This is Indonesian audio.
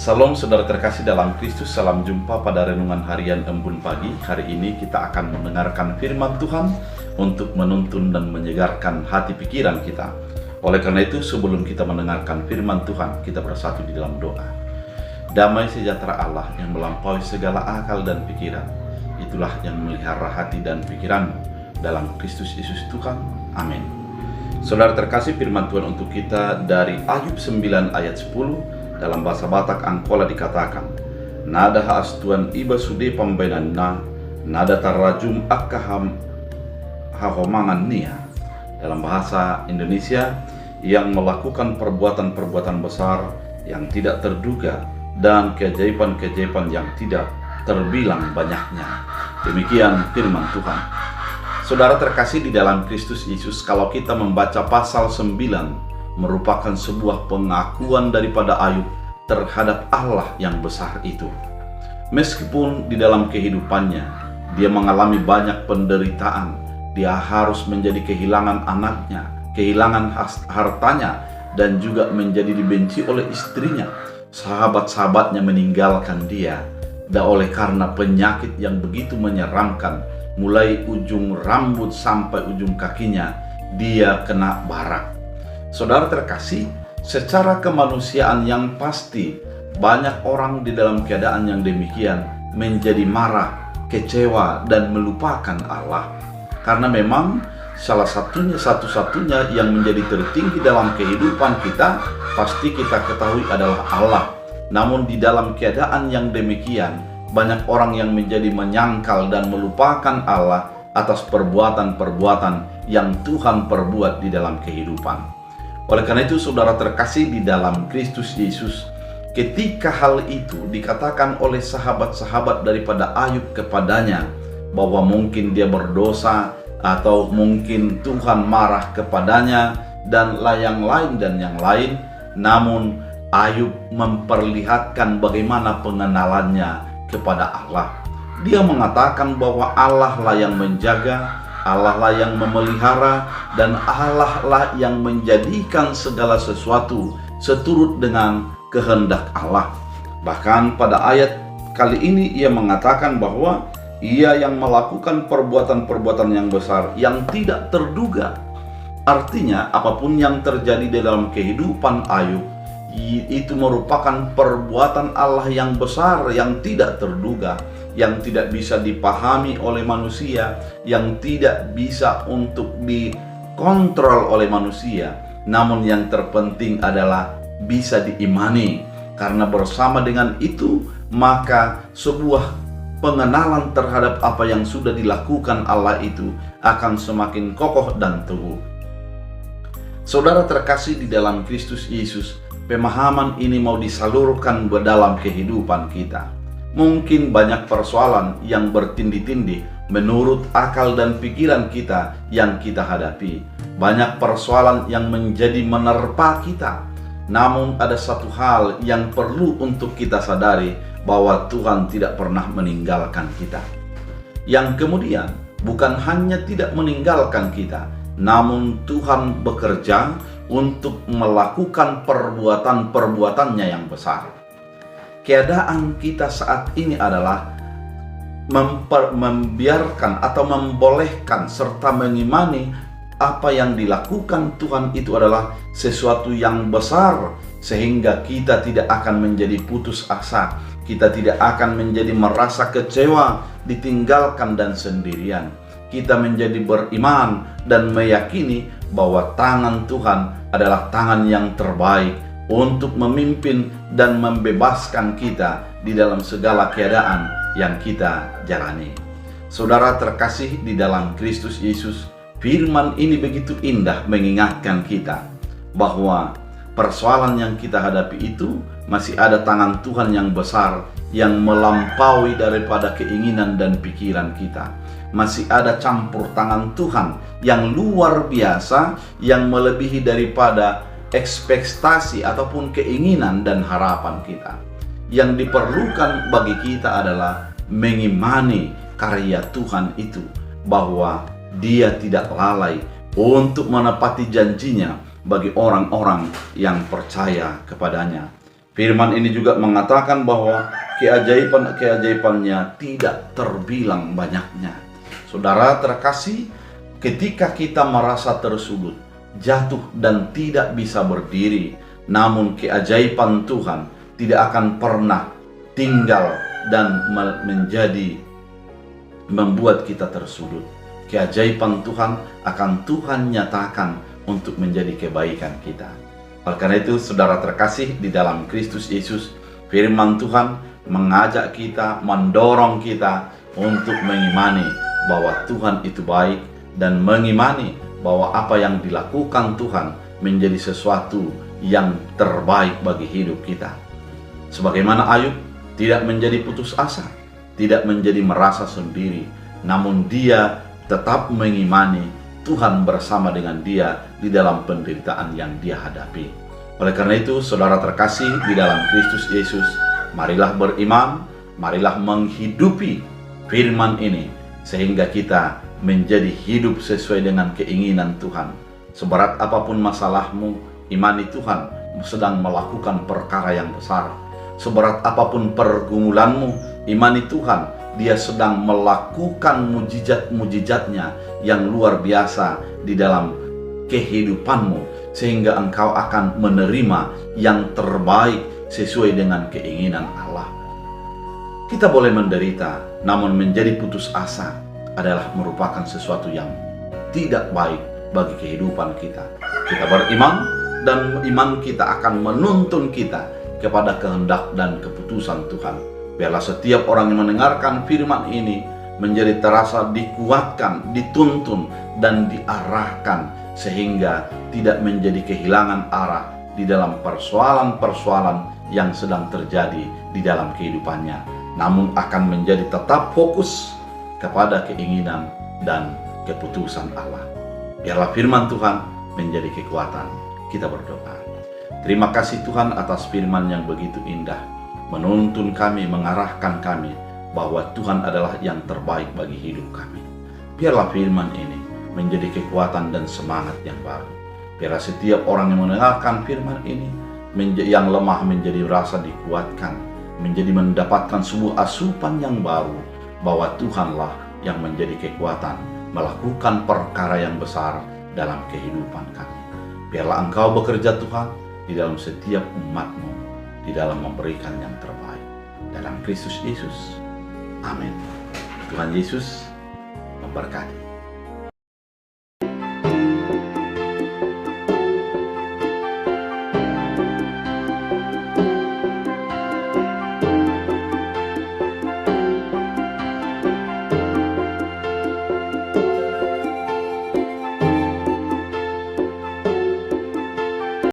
Salam saudara terkasih dalam Kristus, salam jumpa pada renungan harian Embun Pagi. Hari ini kita akan mendengarkan firman Tuhan untuk menuntun dan menyegarkan hati pikiran kita. Oleh karena itu, sebelum kita mendengarkan firman Tuhan, kita bersatu di dalam doa. Damai sejahtera Allah yang melampaui segala akal dan pikiran, itulah yang melihara hati dan pikiranmu dalam Kristus Yesus Tuhan. Amin. Saudara terkasih, firman Tuhan untuk kita dari Ayub 9 ayat 10. Dalam bahasa Batak Angkola dikatakan, nada haastuan iba sude pambenan nada tarajum akaham hahomangan nia. Dalam bahasa Indonesia, yang melakukan perbuatan-perbuatan besar yang tidak terduga dan keajaiban-keajaiban yang tidak terbilang banyaknya. Demikian firman Tuhan. Saudara terkasih di dalam Kristus Yesus, kalau kita membaca pasal 9, merupakan sebuah pengakuan daripada Ayub terhadap Allah yang besar itu. Meskipun di dalam kehidupannya dia mengalami banyak penderitaan, dia harus menjadi kehilangan anaknya, kehilangan hartanya, dan juga menjadi dibenci oleh istrinya. Sahabat-sahabatnya meninggalkan dia, dan oleh karena penyakit yang begitu menyeramkan, mulai ujung rambut sampai ujung kakinya, dia kena barak. Saudara terkasih, secara kemanusiaan yang pasti, banyak orang di dalam keadaan yang demikian menjadi marah, kecewa, dan melupakan Allah. Karena memang satu-satunya yang menjadi tertinggi dalam kehidupan kita, pasti kita ketahui adalah Allah. Namun di dalam keadaan yang demikian, banyak orang yang menjadi menyangkal dan melupakan Allah atas perbuatan-perbuatan yang Tuhan perbuat di dalam kehidupan. Oleh karena itu, saudara terkasih di dalam Kristus Yesus, ketika hal itu dikatakan oleh sahabat-sahabat daripada Ayub kepadanya, bahwa mungkin dia berdosa atau mungkin Tuhan marah kepadanya dan yang lain, namun Ayub memperlihatkan bagaimana pengenalannya kepada Allah. Dia mengatakan bahwa Allah lah yang menjaga, Allah lah yang memelihara, dan Allah lah yang menjadikan segala sesuatu seturut dengan kehendak Allah. Bahkan pada ayat kali ini ia mengatakan bahwa ia yang melakukan perbuatan-perbuatan yang besar yang tidak terduga. Artinya apapun yang terjadi di dalam kehidupan Ayub, itu merupakan perbuatan Allah yang besar, yang tidak terduga, yang tidak bisa dipahami oleh manusia, yang tidak bisa untuk dikontrol oleh manusia. Namun yang terpenting adalah bisa diimani, karena bersama dengan itu maka sebuah pengenalan terhadap apa yang sudah dilakukan Allah itu akan semakin kokoh dan teguh. Saudara terkasih di dalam Kristus Yesus, pemahaman ini mau disalurkan ke dalam kehidupan kita. Mungkin banyak persoalan yang bertindih-tindih menurut akal dan pikiran kita yang kita hadapi. Banyak persoalan yang menjadi menerpa kita. Namun ada satu hal yang perlu untuk kita sadari, bahwa Tuhan tidak pernah meninggalkan kita. Yang kemudian bukan hanya tidak meninggalkan kita, namun Tuhan bekerja untuk melakukan perbuatan-perbuatannya yang besar. Keadaan kita saat ini adalah membiarkan atau membolehkan serta mengimani apa yang dilakukan Tuhan itu adalah sesuatu yang besar, sehingga kita tidak akan menjadi putus asa, kita tidak akan menjadi merasa kecewa, ditinggalkan dan sendirian. Kita menjadi beriman dan meyakini bahwa tangan Tuhan adalah tangan yang terbaik untuk memimpin dan membebaskan kita di dalam segala keadaan yang kita jalani. Saudara terkasih di dalam Kristus Yesus, firman ini begitu indah mengingatkan kita bahwa persoalan yang kita hadapi itu masih ada tangan Tuhan yang besar, yang melampaui daripada keinginan dan pikiran kita. Masih ada campur tangan Tuhan yang luar biasa, yang melebihi daripada ekspektasi ataupun keinginan dan harapan kita. Yang diperlukan bagi kita adalah mengimani karya Tuhan itu, bahwa Dia tidak lalai untuk menepati janjinya bagi orang-orang yang percaya kepadanya. Firman ini juga mengatakan bahwa keajaiban-keajaibannya tidak terbilang banyaknya. Saudara terkasih, ketika kita merasa tersudut, jatuh dan tidak bisa berdiri, namun keajaiban Tuhan tidak akan pernah tinggal dan membuat kita tersudut. Keajaiban Tuhan akan Tuhan nyatakan untuk menjadi kebaikan kita. Oleh karena itu, saudara terkasih di dalam Kristus Yesus, firman Tuhan mengajak kita, mendorong kita untuk mengimani bahwa Tuhan itu baik dan mengimani bahwa apa yang dilakukan Tuhan menjadi sesuatu yang terbaik bagi hidup kita. Sebagaimana Ayub tidak menjadi putus asa, tidak menjadi merasa sendiri, namun dia tetap mengimani Tuhan bersama dengan dia di dalam penderitaan yang dia hadapi. Oleh karena itu, saudara terkasih di dalam Kristus Yesus, marilah beriman, marilah menghidupi firman ini, sehingga kita menjadi hidup sesuai dengan keinginan Tuhan. Seberat apapun masalahmu, imani Tuhan sedang melakukan perkara yang besar. Seberat apapun pergumulanmu, imani Tuhan, Dia sedang melakukan mujizat-mujizatnya yang luar biasa di dalam kehidupanmu, sehingga engkau akan menerima yang terbaik sesuai dengan keinginan Allah. Kita boleh menderita, namun menjadi putus asa adalah merupakan sesuatu yang tidak baik bagi kehidupan kita. Kita beriman, dan iman kita akan menuntun kita kepada kehendak dan keputusan Tuhan. Biarlah setiap orang yang mendengarkan firman ini menjadi terasa dikuatkan, dituntun, dan diarahkan, sehingga tidak menjadi kehilangan arah di dalam persoalan-persoalan yang sedang terjadi di dalam kehidupannya, namun akan menjadi tetap fokus kepada keinginan dan keputusan Allah. Biarlah firman Tuhan menjadi kekuatan. Kita berdoa. Terima kasih Tuhan atas firman yang begitu indah, menuntun kami, mengarahkan kami bahwa Tuhan adalah yang terbaik bagi hidup kami. Biarlah firman ini menjadi kekuatan dan semangat yang baru. Biarlah setiap orang yang mendengarkan firman ini, yang lemah menjadi rasa dikuatkan, menjadi mendapatkan sebuah asupan yang baru, bahwa Tuhanlah yang menjadi kekuatan melakukan perkara yang besar dalam kehidupan kami. Biarlah Engkau bekerja Tuhan di dalam setiap umat-Mu, di dalam memberikan yang terbaik. Dalam Kristus Yesus. Amin. Tuhan Yesus memberkati.